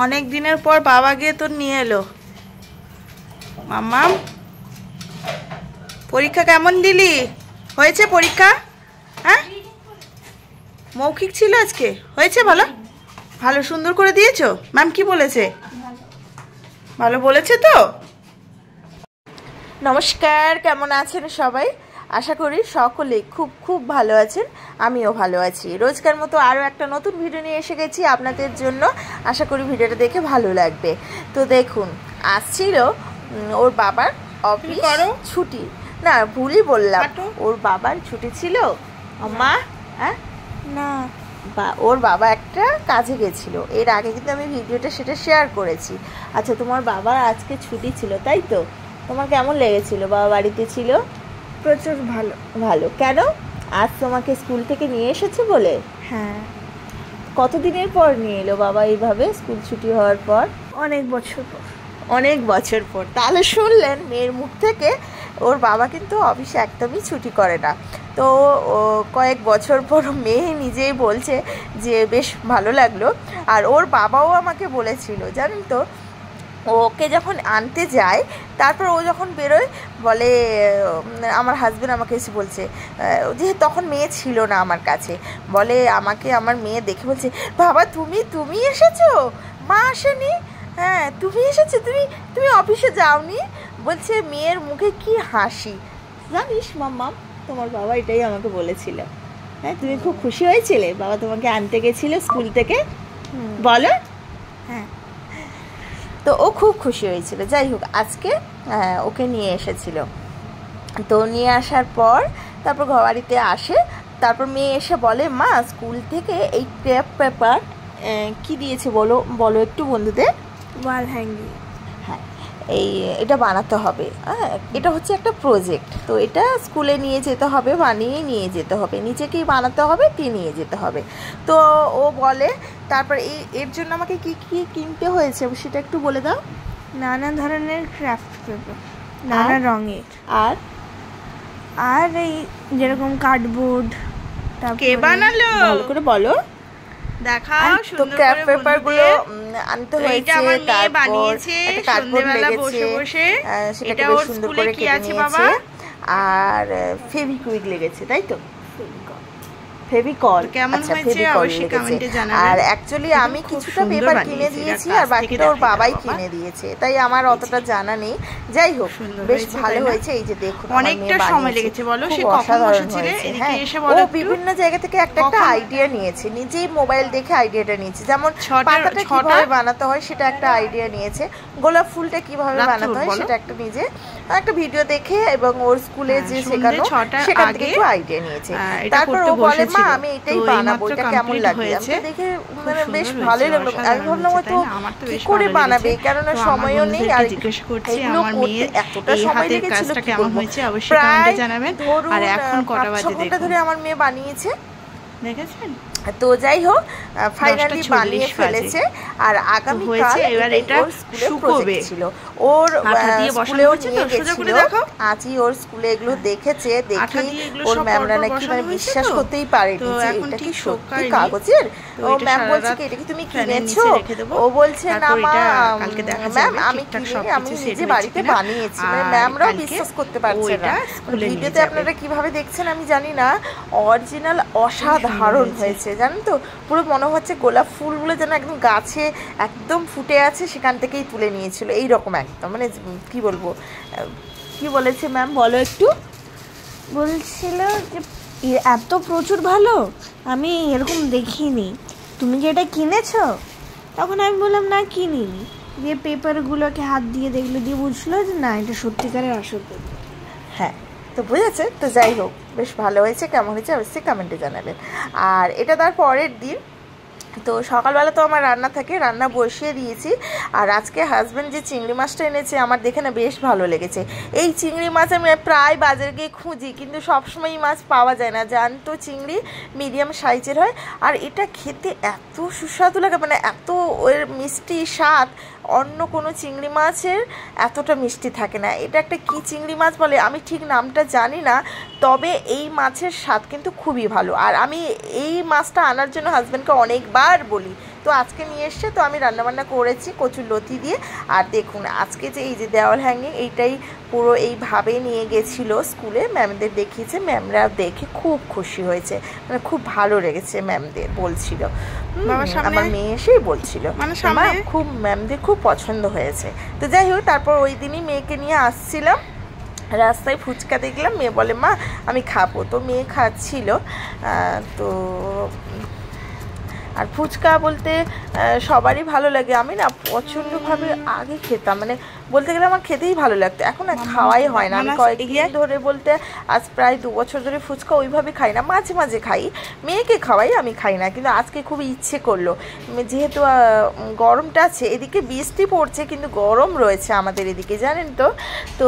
অনেক দিনের পর বাবা গিয়ে তোর নিয়ে এলো। মাম্মা, পরীক্ষা কেমন দিলি? হয়েছে পরীক্ষা? হ্যাঁ, মৌখিক ছিল আজকে, হয়েছে ভালো? ভালো সুন্দর করে দিয়েছো? ম্যাম কি বলেছে? ভালো বলেছে তো? নমস্কার, কেমন আছেন সবাই? আশা করি সকলেই খুব খুব ভালো আছেন। আমিও ভালো আছি। রোজকার মতো আরও একটা নতুন ভিডিও নিয়ে এসে গেছি আপনাদের জন্য। আশা করি ভিডিওটা দেখে ভালো লাগবে। তো দেখুন, আসছিল ওর বাবার অফিস ছুটি, না ভুলই বললাম, ওর বাবার ছুটি ছিল। মা, হ্যাঁ না, ওর বাবা একটা কাজে গেছিল। এর আগে কিন্তু আমি ভিডিওটা সেটা শেয়ার করেছি। আচ্ছা, তোমার বাবার আজকে ছুটি ছিল তাই তো? তোমার কেমন লেগেছিল বাবা বাড়িতে ছিল? প্রচুর ভালো। ভালো কেন? আজ তোমাকে স্কুল থেকে নিয়ে এসেছে বলে? হ্যাঁ। কতদিনের পর নিয়ে এলো বাবা এইভাবে স্কুল ছুটি হওয়ার পর? অনেক বছর পর। অনেক বছর পর। তাহলে শুনলেন মেয়ের মুখ থেকে, ওর বাবা কিন্তু অফিসে একদমই ছুটি করে না। তো কয়েক বছর পর মেয়ে নিজেই বলছে যে বেশ ভালো লাগলো। আর ওর বাবাও আমাকে বলেছিল, জানেন তো, ওকে যখন আনতে যায়, তারপর ও যখন বেরোয় বলে, আমার হাজব্যান্ড আমাকে এসে বলছে, যেহেতু তখন মেয়ে ছিল না আমার কাছে, বলে আমাকে আমার মেয়ে দেখে বলছে, বাবা তুমি এসেছো, মা আসেনি? হ্যাঁ তুমি এসেছো, তুমি অফিসে যাওনি? বলছে মেয়ের মুখে কি হাসি। জানিস মাম্মা, তোমার বাবা এটাই আমাকে বলেছিল। হ্যাঁ, তুমি খুব খুশি হয়েছিলে বাবা তোমাকে আনতে গেছিল স্কুল থেকে? বলো। হ্যাঁ, তো ও খুব খুশি হয়েছিল। যাই হোক, আজকে ওকে নিয়ে এসেছিল। তো নিয়ে আসার পর তারপর বাড়িতে আসে। তারপর মেয়ে এসে বলে, মা স্কুল থেকে এই ক্র্যাফট পেপার কি দিয়েছে বলো বলো একটু বন্ধুদের। Wall hanging. হ্যাঁ, এটা বানাতে হবে। হ্যাঁ, এটা হচ্ছে একটা প্রজেক্ট। তো এটা স্কুলে নিয়ে যেতে হবে, বানিয়ে নিয়ে যেতে হবে, নিজেকেই বানাতে হবে, নিয়ে যেতে হবে। তো ও বলে, তারপর এর জন্য আমাকে কি কি কিনতে হয়েছে সেটা একটু বলে দাও। নানা ধরনের ক্রাফট পেপার, নানা রঙের, আর এই যেরকম কার্ডবোর্ড। কে বানালো ভালো করে বলো, দেখাও সুন্দর করে। ক্রাফট পেপার গুলো আনতে হয়েছে, আমার মেয়ে বানিয়েছে সন্ধ্যাবেলা বসে বসে। সেটা ওর সুন্দর করে কেটে নিয়েছে। আর ফেভিকুইক লেগেছে, তাই তো? ফেভিকল কেমন হয়েছে অবশ্যই কমেন্টে জানাবেন। আর অ্যাকচুয়ালি আমি কিছুটা পেপার কিনে দিয়েছি, আর বাকিটা ওর বাবাই কিনে দিয়েছে, তাই আমার অতটা জানা নেই। যাই হোক, বেশ ভালো হয়েছে। এই যে দেখুন, অনেকটা সময় লেগেছে বলো, সে কখন বসেছিলে এদিকে এসে বলো। ও বিভিন্ন জায়গা থেকে একটা আইডিয়া নিয়েছে, নিজেই মোবাইল দেখে আইডিয়াটা নিয়েছে। যেমন পাতাটা কিভাবে বানাতে হয় সেটা একটা আইডিয়া নিয়েছে, গোলাপ ফুলটা কিভাবে বানাতে হয় সেটা একটা ভিডিও দেখে, এবং ওর স্কুলে যে শেখানো সেখান থেকে একটু আইডিয়া নিয়েছে। তারপর ও বলে, মা আমি এটাই বানাবো, এটা কেমন লাগবে? আমি দেখে মানে বেশ ভালোই লাগলো। আমি ভাবলাম হয়তো কি করে বানাবে, কেননা সময়ও নেই। আর এগুলো করতে এতটা সময় লেগেছিল, প্রায় ধরুন 5-6 ঘন্টা ধরে আমার মেয়ে বানিয়েছে, দেখেছেন? তো যাই হোক, ফাইনালি বানিয়ে ফেলেছে। আর আগামীকাল এটা স্কুলে ছিল, ওর স্কুলেও নিয়ে গেছিল। আজই ওর স্কুলে এগুলো দেখেছে, দেখে ওর ম্যামরা নাকি মানে বিশ্বাস করতেই পারেনি যে এটা কি সত্যি কাগজের। ও ম্যাম বলছে কি, এটা কি তুমি কিনেছো? ও বলছে, না মা, ম্যাম আমি কিনিনি, আমি নিজে বাড়িতে বানিয়েছি। মানে ম্যামরাও বিশ্বাস করতে পারছে না। ভিডিওতে আপনারা কিভাবে দেখছেন আমি জানি না, অরিজিনাল অসাধারণ হয়েছে, জানেন তো? পুরো মনে হচ্ছে গোলাপ ফুলগুলো যেন একদম গাছে একদম ফুটে আছে, সেখান থেকেই তুলে নিয়েছিল এইরকম একদম। মানে কি বলবো, কি বলেছে ম্যাম বলো একটু। বলছিল যে এত প্রচুর ভালো, আমি এরকম দেখিনি, তুমি কি এটা কিনেছো? তখন আমি বললাম, না কিনিনি। দিয়ে পেপারগুলোকে হাত দিয়ে দেখলো, দিয়ে বুঝলো যে না, এটা সত্যিকারের আসল পেপার। হ্যাঁ, তো বুঝেছে তো। যাই হোক, বেশ ভালো হয়েছে। কেমন হয়েছে অবশ্যই কমেন্টে জানাবেন। আর এটা তার পরের দিন। তো সকালবেলা তো আমার রান্না থাকে, রান্না বসিয়ে দিয়েছি। আর আজকে হাজব্যান্ড যে চিংড়ি মাছটা এনেছে, আমার দেখে না বেশ ভালো লেগেছে। এই চিংড়ি মাছ আমি প্রায় বাজারে গিয়ে খুঁজি, কিন্তু সবসময় এই মাছ পাওয়া যায় না। জ্যান্ত চিংড়ি, মিডিয়াম সাইজের হয়। আর এটা খেতে এত সুস্বাদু লাগে, মানে এত ওর মিষ্টি স্বাদ, অন্য কোনো চিংড়ি মাছের এতটা মিষ্টি থাকে না। এটা একটা কি চিংড়ি মাছ বলে, আমি ঠিক নামটা জানি না, তবে এই মাছের স্বাদ কিন্তু খুবই ভালো। আর আমি এই মাছটা আনার জন্য হাজব্যান্ডকে অনেকবার বলি, তো আজকে নিয়ে এসছে, তো আমি রান্নাবান্না করেছি কচুর লতি দিয়ে। আর দেখুন আজকে যে এই যে দেওয়াল হ্যাঙ্গিং, এইটাই পুরো এইভাবে নিয়ে গেছিলো স্কুলে, ম্যামদের দেখিয়েছে, ম্যামরা দেখে খুব খুশি হয়েছে, মানে খুব ভালো লেগেছে ম্যামদের, বলছিল আমার মেয়ে এসেই বলছিল খুব ম্যামদের খুব পছন্দ হয়েছে। তো যাই হোক, তারপর ওই দিনই মেয়েকে নিয়ে আসছিলাম, রাস্তায় ফুচকা দেখলাম, মেয়ে বলে মা আমি খাবো, তো মেয়ে খাচ্ছিল। তো আর ফুচকা বলতে সবারই ভালো লাগে, আমি না প্রচণ্ডভাবে আগে খেতাম, মানে বলতে গেলে আমার খেতেই ভালো লাগতো, এখন না খাওয়াই হয় না। আমি কয়েকদিন ধরে বলতে আজ প্রায় 2 বছর ধরে ফুচকা ওইভাবে খাই না, মাঝে মাঝে খাই, মেয়েকে খাওয়াই, আমি খাই না। কিন্তু আজকে খুব ইচ্ছে করলো, যেহেতু গরমটা আছে, এদিকে বৃষ্টি পড়ছে কিন্তু গরম রয়েছে আমাদের এদিকে, জানেন তো। তো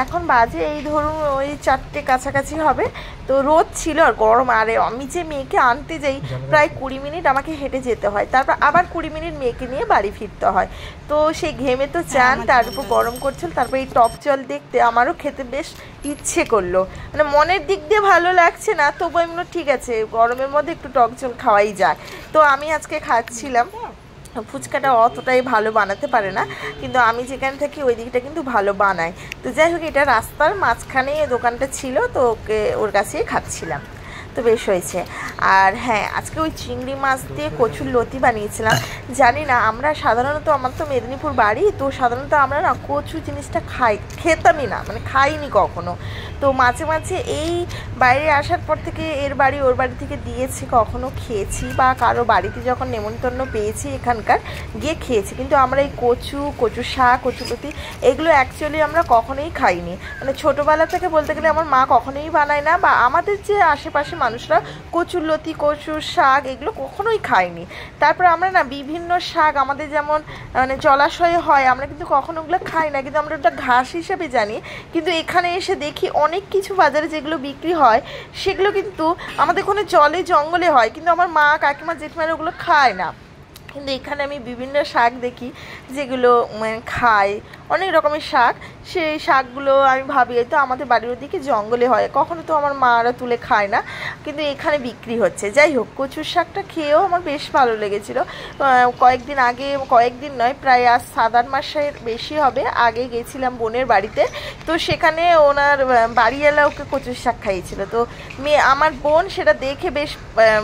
এখন বাজে এই ধরুন ওই 4টে কাছাকাছি হবে, তো রোদ ছিল আর গরম। আর আমি যে মেয়েকে আনতে যাই প্রায় 20 মিনিট আমাকে হেঁটে যেতে হয়, তারপর আবার 20 মিনিট মেয়েকে নিয়ে বাড়ি ফিরতে হয়। তো সেই ঘেমে তো চান, তার উপর গরম করছিল, তারপর এই টক জল দেখতে আমারও খেতে বেশ ইচ্ছে করলো, মানে মনের দিক দিয়ে ভালো লাগছে না, তবু আমি ঠিক আছে গরমের মধ্যে একটু টক জল খাওয়াই যায়। তো আমি আজকে খাচ্ছিলাম। ফুচকাটা অতটাই ভালো বানাতে পারে না, কিন্তু আমি যেখানে থাকি ওই দিকটা কিন্তু ভালো বানায়। তো যাই হোক, এটা রাস্তার মাঝখানে দোকানটা ছিল, তো ওর কাছেই খাচ্ছিলাম, তো বেশ হয়েছে। আর হ্যাঁ, আজকে ওই চিংড়ি মাছ দিয়ে কচুর লতি বানিয়েছিলাম। জানি না, আমরা সাধারণত, আমার তো মেদিনীপুর বাড়ি, তো সাধারণত আমরা না কচু জিনিসটা খেতামই না, মানে খাইনি কখনো। তো মাঝে মাঝে এই বাইরে আসার পর থেকে এর বাড়ি ওর বাড়ি থেকে দিয়েছি, কখনো খেয়েছি, বা কারো বাড়িতে যখন নেমন্তন্ন পেয়েছি এখানকার গিয়ে খেয়েছি, কিন্তু আমরা এই কচু শাক, কচুলতি এগুলো অ্যাকচুয়ালি আমরা কখনোই খাইনি। মানে ছোটোবেলা থেকে বলতে গেলে আমার মা কখনোই বানায় না, বা আমাদের যে আশেপাশে মানুষরা কচুরলতি, কচুর শাক এগুলো কখনোই খায়নি। তারপর আমরা না বিভিন্ন শাক আমাদের যেমন মানে জলাশয়ে হয়, আমরা কিন্তু কখনো ওগুলো খাই না, কিন্তু আমরা ওটা ঘাস হিসেবে জানি। কিন্তু এখানে এসে দেখি অনেক কিছু বাজারে যেগুলো বিক্রি হয় সেগুলো কিন্তু আমাদের কোনো জলে জঙ্গলে হয়, কিন্তু আমার মা, কাকিমা, জেঠিমারা ওগুলো খায় না। কিন্তু এখানে আমি বিভিন্ন শাক দেখি যেগুলো খায়, অনেক রকমের শাক, সেই শাকগুলো আমি ভাবি তো আমাদের বাড়ির ওদিকে জঙ্গলে হয়, কখনো তো আমার মারা তুলে খায় না, কিন্তু এখানে বিক্রি হচ্ছে। যাই হোক, কচুর শাকটা খেয়েও আমার বেশ ভালো লেগেছিলো। কয়েকদিন আগে, কয়েকদিন নয়, প্রায় আজ 7-8 মাসের বেশি হবে, আগে গেছিলাম বোনের বাড়িতে, তো সেখানে ওনার বাড়িওয়ালা ওকে কচুর শাক খাইয়েছিল। তো আমার বোন সেটা দেখে বেশ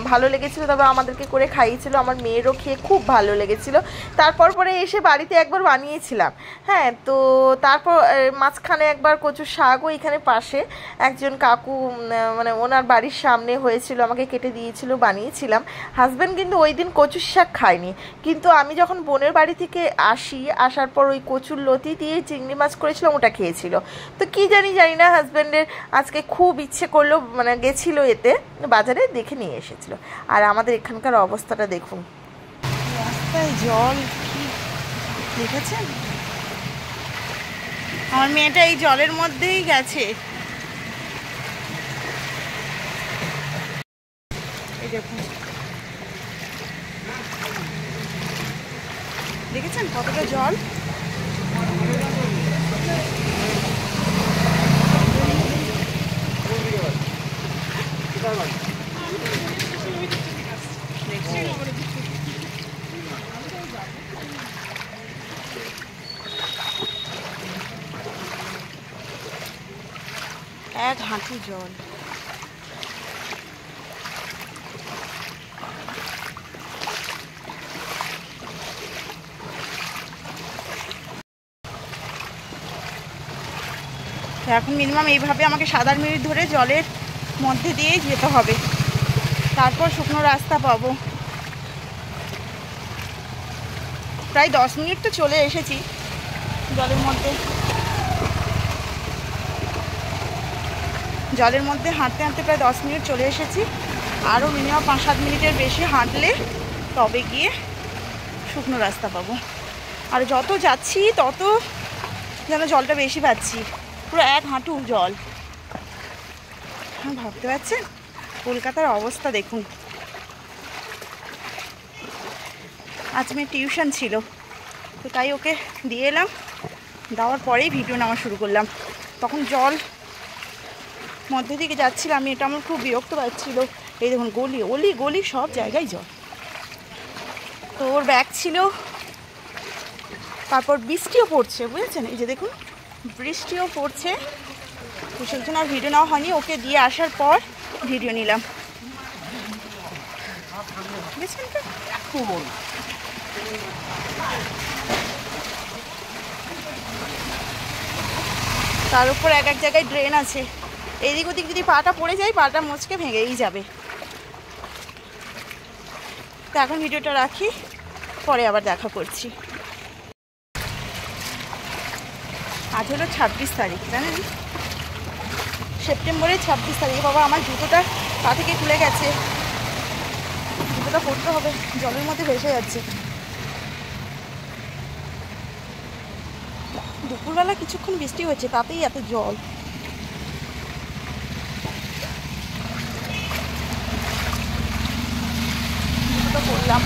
ভালো লেগেছিলো, তবে আমাদেরকে করে খাইয়েছিল, আমার মেয়েরও খেয়ে খুব ভালো লেগেছিলো। তারপর পরে এসে বাড়িতে একবার বানিয়েছিলাম, হ্যাঁ। তো তারপর মাঝখানে একবার কচুর শাকও এখানে পাশে একজন কাকু, মানে ওনার বাড়ির সামনে হয়েছিল, আমাকে কেটে দিয়েছিল, বানিয়েছিলাম। হাজব্যান্ড কিন্তু ওই দিন কচুর শাক খায়নি, কিন্তু আমি যখন বোনের বাড়ি থেকে আসার পর ওই কচুর লতি দিয়ে চিংড়ি মাছ করেছিলাম, ওটা খেয়েছিল। তো কি জানি না, হাজব্যান্ডের আজকে খুব ইচ্ছে করলো, মানে গেছিলো এতে বাজারে, দেখে নিয়ে এসেছিলো। আর আমাদের এখানকার অবস্থাটা দেখুন, রাস্তায় জল, কি দেখেছেন? আমার মেয়েটা এই জলের মধ্যেই গেছে, এই দেখুন, দেখেছেন কতটা জল। এক হাঁটু জল। এখন মিনিমাম এইভাবে আমাকে 7-8 মিনিট ধরে জলের মধ্যে দিয়েই যেতে হবে, তারপর শুকনো রাস্তা পাবো। প্রায় 10 মিনিট তো চলে এসেছি জলের মধ্যে, হাঁটতে হাঁটতে প্রায় 10 মিনিট চলে এসেছি। আরও মিনিমাম 5-7 মিনিটের বেশি হাঁটলে তবে গিয়ে শুকনো রাস্তা পাবো। আর যত যাচ্ছি তত যেন জলটা বেশি পাচ্ছি, পুরো এক হাঁটু জল। ভাবতে পারছেন কলকাতার অবস্থা দেখুন। আজ মেয়ে টিউশন ছিল, তো তাই ওকে দিয়ে এলাম, দেওয়ার পরেই ভিডিও নেওয়া শুরু করলাম। তখন জল মধ্যে দিকে যাচ্ছিলাম, এটা আমার খুব বিরক্ত পাচ্ছিল। এই দেখুন, গলি সব জায়গায় জল। তো ওর ব্যাগ ছিল, তারপর বৃষ্টিও পড়ছে, বুঝেছেন? এই যে দেখুন বৃষ্টিও পড়ছে, তো সেই জন্য আর ভিডিও নেওয়া হয়নি। ওকে দিয়ে আসার পর ভিডিও নিলাম, বুঝেছেন তো? তার উপর এক এক জায়গায় ড্রেন আছে, এদিক ওদিক যদি পাটা পড়ে যায় পাটা মুচকে ভেঙেই যাবে। তো এখন ভিডিওটা রাখি, পরে আবার দেখা করছি। আজ হলো 26 তারিখ, জানেন? সেপ্টেম্বরের 26 তারিখ। বাবা আমার জুতোটা পা থেকে খুলে গেছে, জুতোটা পরতে হবে, জলের মধ্যে ভেসে যাচ্ছে। দুপুরবেলা কিছুক্ষণ বৃষ্টি হচ্ছে, তাতেই এত জল। জুতোটা পরলাম।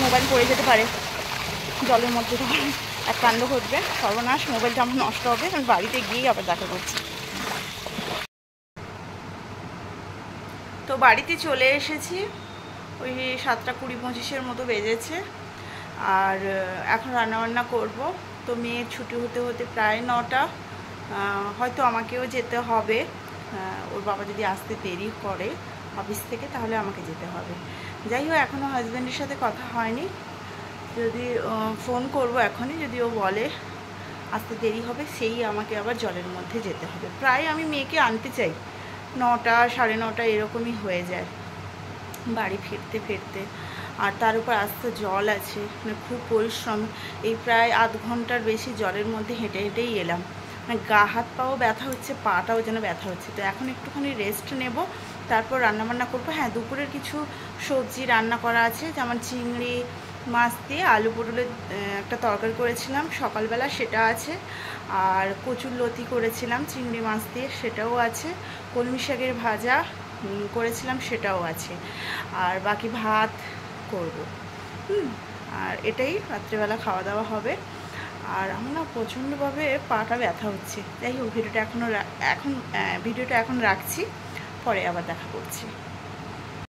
মোবাইল পড়ে যেতে পারে জলের মধ্যে, তখন এক কাণ্ড ঘটবে, সর্বনাশ, মোবাইলটা আমার নষ্ট হবে। আমি বাড়িতে গিয়েই আবার দেখা করছি। তো বাড়িতে চলে এসেছি, ওই 7টা 20-25 মতো বেজেছে। আর এখন রান্নাবান্না করব। তো মেয়ের ছুটি হতে হতে প্রায় 9টা, হয়তো আমাকেও যেতে হবে। ওর বাবা যদি আসতে দেরি করে অফিস থেকে তাহলে আমাকে যেতে হবে। যাই হোক, এখনও হাজব্যান্ডের সাথে কথা হয়নি, যদি ফোন করব এখনই, যদি ও বলে আসতে দেরি হবে, সেই আমাকে আবার জলের মধ্যে যেতে হবে। প্রায় আমি মেয়েকে আনতে চাই 9টা 9:30 এরকমই হয়ে যায় বাড়ি ফিরতে ফিরতে। আর তার উপর আস্তে জল আছে, মানে খুব পরিশ্রম। এই প্রায় আধ ঘন্টার বেশি জলের মধ্যে হেঁটে হেঁটেই এলাম, মানে গা হাত পাও ব্যথা হচ্ছে, পাটাও যেন ব্যথা হচ্ছে। তো এখন একটুখানি রেস্ট নেব, তারপর রান্নাবান্না করবো। হ্যাঁ, দুপুরের কিছু সবজি রান্না করা আছে, যেমন চিংড়ি মাছ দিয়ে আলু পটলের একটা তরকারি করেছিলাম সকালবেলা, সেটা আছে। আর কচুর লতি করেছিলাম চিংড়ি মাছ দিয়ে, সেটাও আছে। কলমি শাকের ভাজা করেছিলাম, সেটাও আছে। আর বাকি ভাত করব। আর এটাই রাত্রেবেলা খাওয়া দাওয়া হবে। আর আমার না প্রচণ্ডভাবে পাটা ব্যথা হচ্ছে। যাই হোক, ভিডিওটা এখন রাখছি, পরে আবার দেখা করছি।